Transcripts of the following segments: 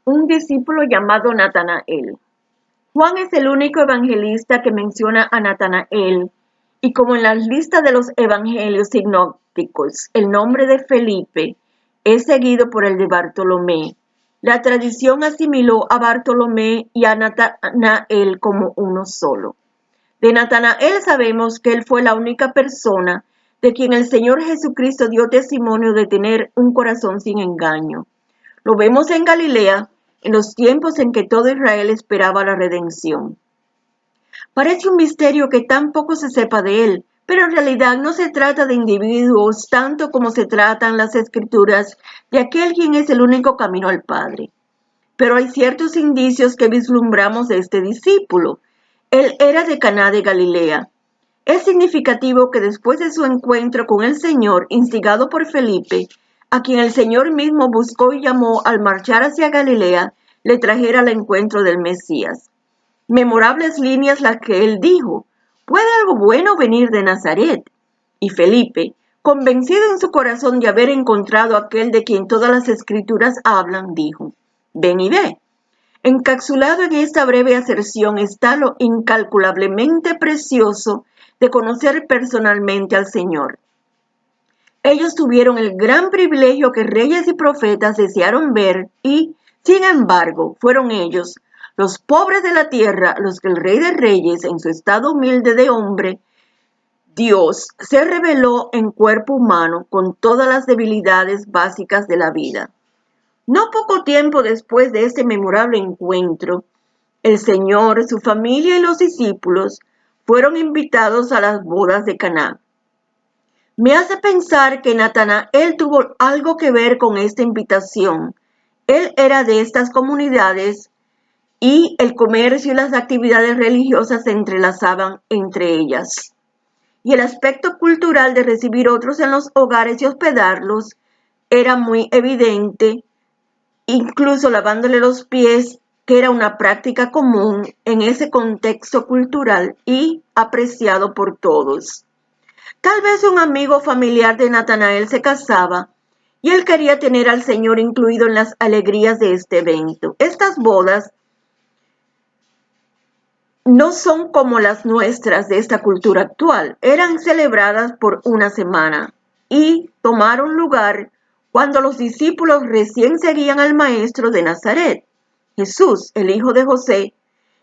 un discípulo llamado Natanael. Juan es el único evangelista que menciona a Natanael, y como en la lista de los evangelios sinópticos, el nombre de Felipe es seguido por el de Bartolomé. La tradición asimiló a Bartolomé y a Natanael como uno solo. De Natanael sabemos que él fue la única persona de quien el Señor Jesucristo dio testimonio de tener un corazón sin engaño. Lo vemos en Galilea, en los tiempos en que todo Israel esperaba la redención. Parece un misterio que tan poco se sepa de él, pero en realidad no se trata de individuos tanto como se tratan las Escrituras de aquel quien es el único camino al Padre. Pero hay ciertos indicios que vislumbramos de este discípulo. Él era de Caná de Galilea. Es significativo que después de su encuentro con el Señor, instigado por Felipe, a quien el Señor mismo buscó y llamó al marchar hacia Galilea, le trajera al encuentro del Mesías. Memorables líneas las que él dijo: ¿puede algo bueno venir de Nazaret? Y Felipe, convencido en su corazón de haber encontrado a aquel de quien todas las Escrituras hablan, dijo: ven y ve. Encapsulado en esta breve aserción está lo incalculablemente precioso de conocer personalmente al Señor. Ellos tuvieron el gran privilegio que reyes y profetas desearon ver y, sin embargo, fueron ellos, los pobres de la tierra, los que el Rey de Reyes, en su estado humilde de hombre, Dios, se reveló en cuerpo humano con todas las debilidades básicas de la vida. No poco tiempo después de este memorable encuentro, el Señor, su familia y los discípulos fueron invitados a las bodas de Caná. Me hace pensar que Natanael tuvo algo que ver con esta invitación. Él era de estas comunidades y el comercio y las actividades religiosas se entrelazaban entre ellas. Y el aspecto cultural de recibir otros en los hogares y hospedarlos era muy evidente, incluso lavándole los pies, que era una práctica común en ese contexto cultural y apreciado por todos. Tal vez un amigo familiar de Natanael se casaba y él quería tener al Señor incluido en las alegrías de este evento. Estas bodas no son como las nuestras de esta cultura actual. Eran celebradas por una semana y tomaron lugar cuando los discípulos recién seguían al Maestro de Nazaret, Jesús, el hijo de José,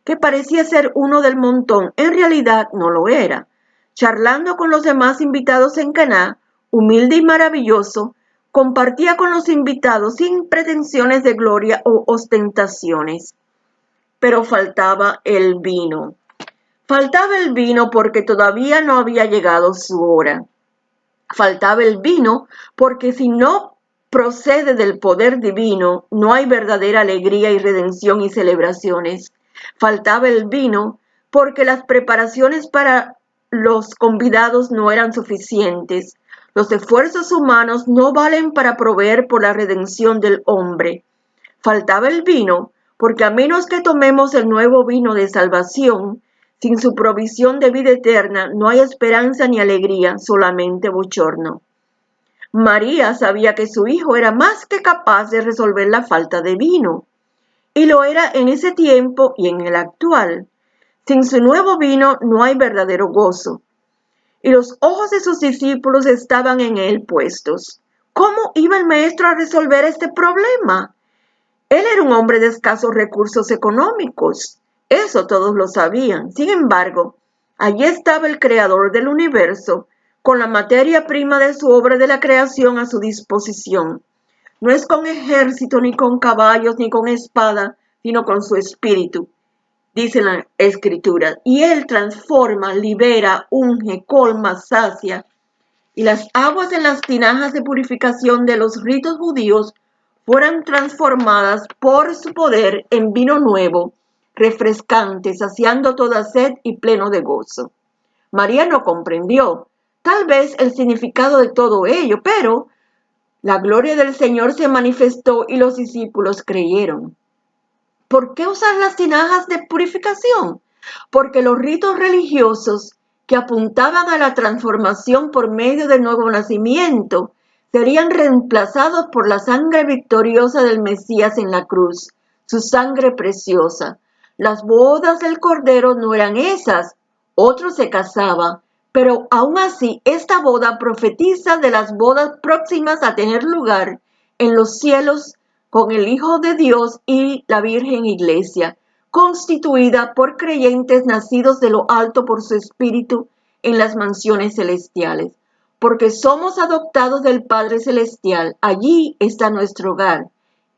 que parecía ser uno del montón, en realidad no lo era. Charlando con los demás invitados en Caná, humilde y maravilloso, compartía con los invitados sin pretensiones de gloria o ostentaciones. Pero faltaba el vino. Faltaba el vino porque todavía no había llegado su hora. Faltaba el vino porque si no procede del poder divino, no hay verdadera alegría y redención y celebraciones. Faltaba el vino porque las preparaciones para los convidados no eran suficientes. Los esfuerzos humanos no valen para proveer por la redención del hombre. Faltaba el vino porque a menos que tomemos el nuevo vino de salvación, sin su provisión de vida eterna no hay esperanza ni alegría, solamente bochorno. María sabía que su hijo era más que capaz de resolver la falta de vino, y lo era en ese tiempo y en el actual. Sin su nuevo vino no hay verdadero gozo, y los ojos de sus discípulos estaban en él puestos. ¿Cómo iba el maestro a resolver este problema? Él era un hombre de escasos recursos económicos. Eso todos lo sabían. Sin embargo, allí estaba el creador del universo, con la materia prima de su obra de la creación a su disposición. No es con ejército, ni con caballos, ni con espada, sino con su espíritu, dice la Escritura. Y él transforma, libera, unge, colma, sacia. Y las aguas en las tinajas de purificación de los ritos judíos fueran transformadas por su poder en vino nuevo, refrescante, saciando toda sed y pleno de gozo. María no comprendió, tal vez, el significado de todo ello, pero la gloria del Señor se manifestó y los discípulos creyeron. ¿Por qué usar las tinajas de purificación? Porque los ritos religiosos que apuntaban a la transformación por medio del nuevo nacimiento serían reemplazados por la sangre victoriosa del Mesías en la cruz, su sangre preciosa. Las bodas del Cordero no eran esas, otro se casaba, pero aún así esta boda profetiza de las bodas próximas a tener lugar en los cielos con el Hijo de Dios y la Virgen Iglesia, constituida por creyentes nacidos de lo alto por su Espíritu en las mansiones celestiales. Porque somos adoptados del Padre Celestial, allí está nuestro hogar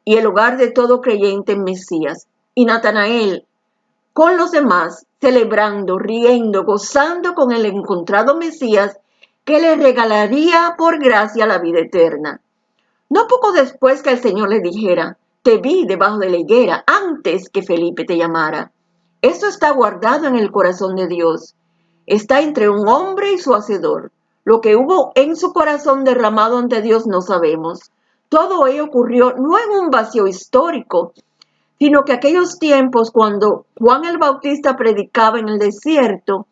y el hogar de todo creyente en Mesías. Y Natanael, con los demás, celebrando, riendo, gozando con el encontrado Mesías, que le regalaría por gracia la vida eterna. No poco después que el Señor le dijera, te vi debajo de la higuera antes que Felipe te llamara. Esto está guardado en el corazón de Dios. Está entre un hombre y su hacedor. Lo que hubo en su corazón derramado ante Dios no sabemos. Todo ello ocurrió no en un vacío histórico, sino que aquellos tiempos cuando Juan el Bautista predicaba en el desierto,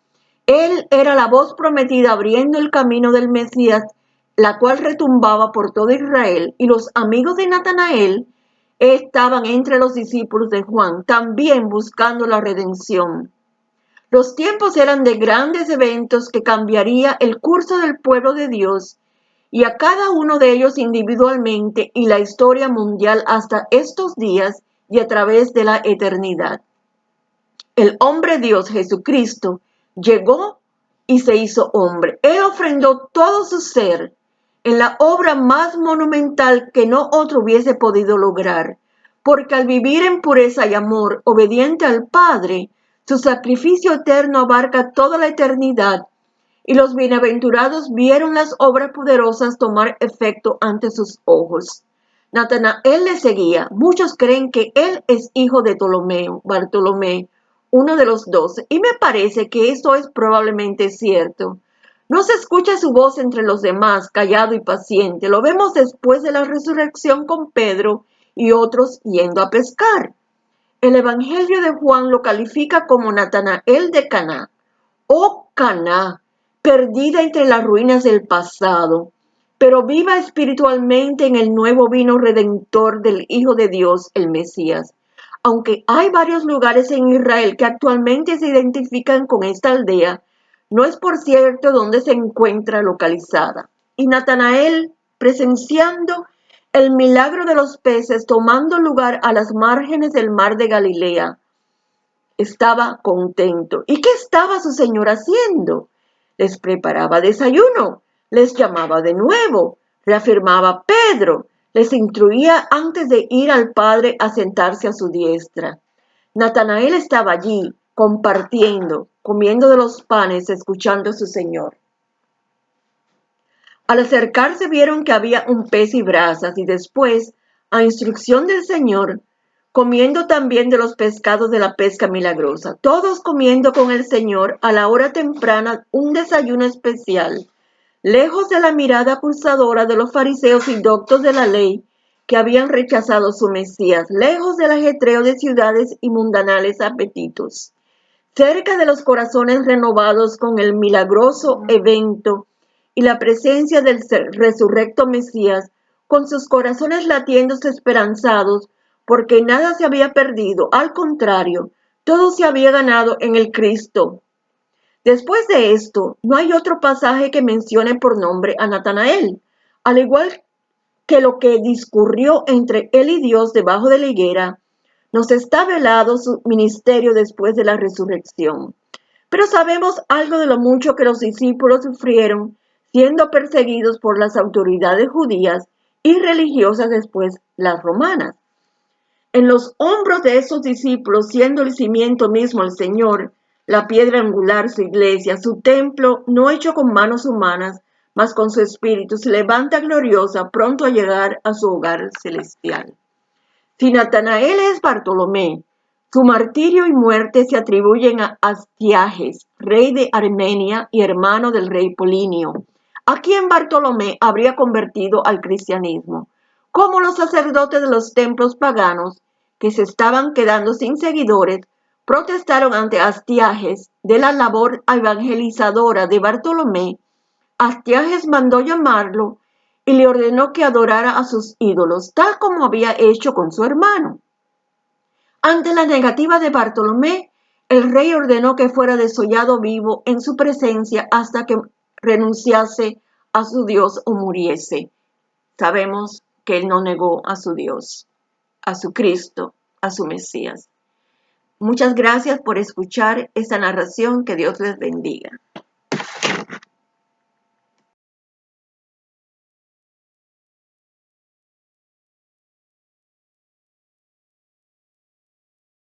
él era la voz prometida abriendo el camino del Mesías, la cual retumbaba por todo Israel, y los amigos de Natanael estaban entre los discípulos de Juan, también buscando la redención. Los tiempos eran de grandes eventos que cambiaría el curso del pueblo de Dios y a cada uno de ellos individualmente y la historia mundial hasta estos días y a través de la eternidad. El hombre Dios Jesucristo llegó y se hizo hombre. Él ofrendó todo su ser en la obra más monumental que no otro hubiese podido lograr, porque al vivir en pureza y amor, obediente al Padre, su sacrificio eterno abarca toda la eternidad, y los bienaventurados vieron las obras poderosas tomar efecto ante sus ojos. Natanael le seguía. Muchos creen que él es hijo de Bartolomé, uno de los 12, y me parece que esto es probablemente cierto. No se escucha su voz entre los demás, callado y paciente. Lo vemos después de la resurrección con Pedro y otros yendo a pescar. El Evangelio de Juan lo califica como Natanael de Caná. ¡Oh Caná! Perdida entre las ruinas del pasado, pero viva espiritualmente en el nuevo vino redentor del Hijo de Dios, el Mesías. Aunque hay varios lugares en Israel que actualmente se identifican con esta aldea, no es por cierto dónde se encuentra localizada. Y Natanael, presenciando el milagro de los peces tomando lugar a las márgenes del mar de Galilea, estaba contento. ¿Y qué estaba su señor haciendo? Les preparaba desayuno, les llamaba de nuevo, reafirmaba Pedro, les instruía antes de ir al Padre a sentarse a su diestra. Natanael estaba allí, compartiendo, comiendo de los panes, escuchando a su señor. Al acercarse vieron que había un pez y brasas, y después, a instrucción del Señor, comiendo también de los pescados de la pesca milagrosa. Todos comiendo con el Señor a la hora temprana un desayuno especial, lejos de la mirada acusadora de los fariseos y doctos de la ley que habían rechazado su Mesías, lejos del ajetreo de ciudades y mundanales apetitos. Cerca de los corazones renovados con el milagroso evento y la presencia del resurrecto Mesías, con sus corazones latiendo esperanzados, porque nada se había perdido, al contrario, todo se había ganado en el Cristo. Después de esto, no hay otro pasaje que mencione por nombre a Natanael, al igual que lo que discurrió entre él y Dios debajo de la higuera. Nos está velado su ministerio después de la resurrección. Pero sabemos algo de lo mucho que los discípulos sufrieron siendo perseguidos por las autoridades judías y religiosas, después las romanas. En los hombros de esos discípulos, siendo el cimiento mismo el Señor, la piedra angular su iglesia, su templo, no hecho con manos humanas, mas con su espíritu, se levanta gloriosa, pronto a llegar a su hogar celestial. Si Natanael es Bartolomé, su martirio y muerte se atribuyen a Astiages, rey de Armenia y hermano del rey Polinio, a quien Bartolomé habría convertido al cristianismo. Como los sacerdotes de los templos paganos, que se estaban quedando sin seguidores, protestaron ante Astiages de la labor evangelizadora de Bartolomé, Astiages mandó llamarlo y le ordenó que adorara a sus ídolos, tal como había hecho con su hermano. Ante la negativa de Bartolomé, el rey ordenó que fuera desollado vivo en su presencia hasta que renunciase a su Dios o muriese. Sabemos que él no negó a su Dios, a su Cristo, a su Mesías. Muchas gracias por escuchar esta narración. Que Dios les bendiga.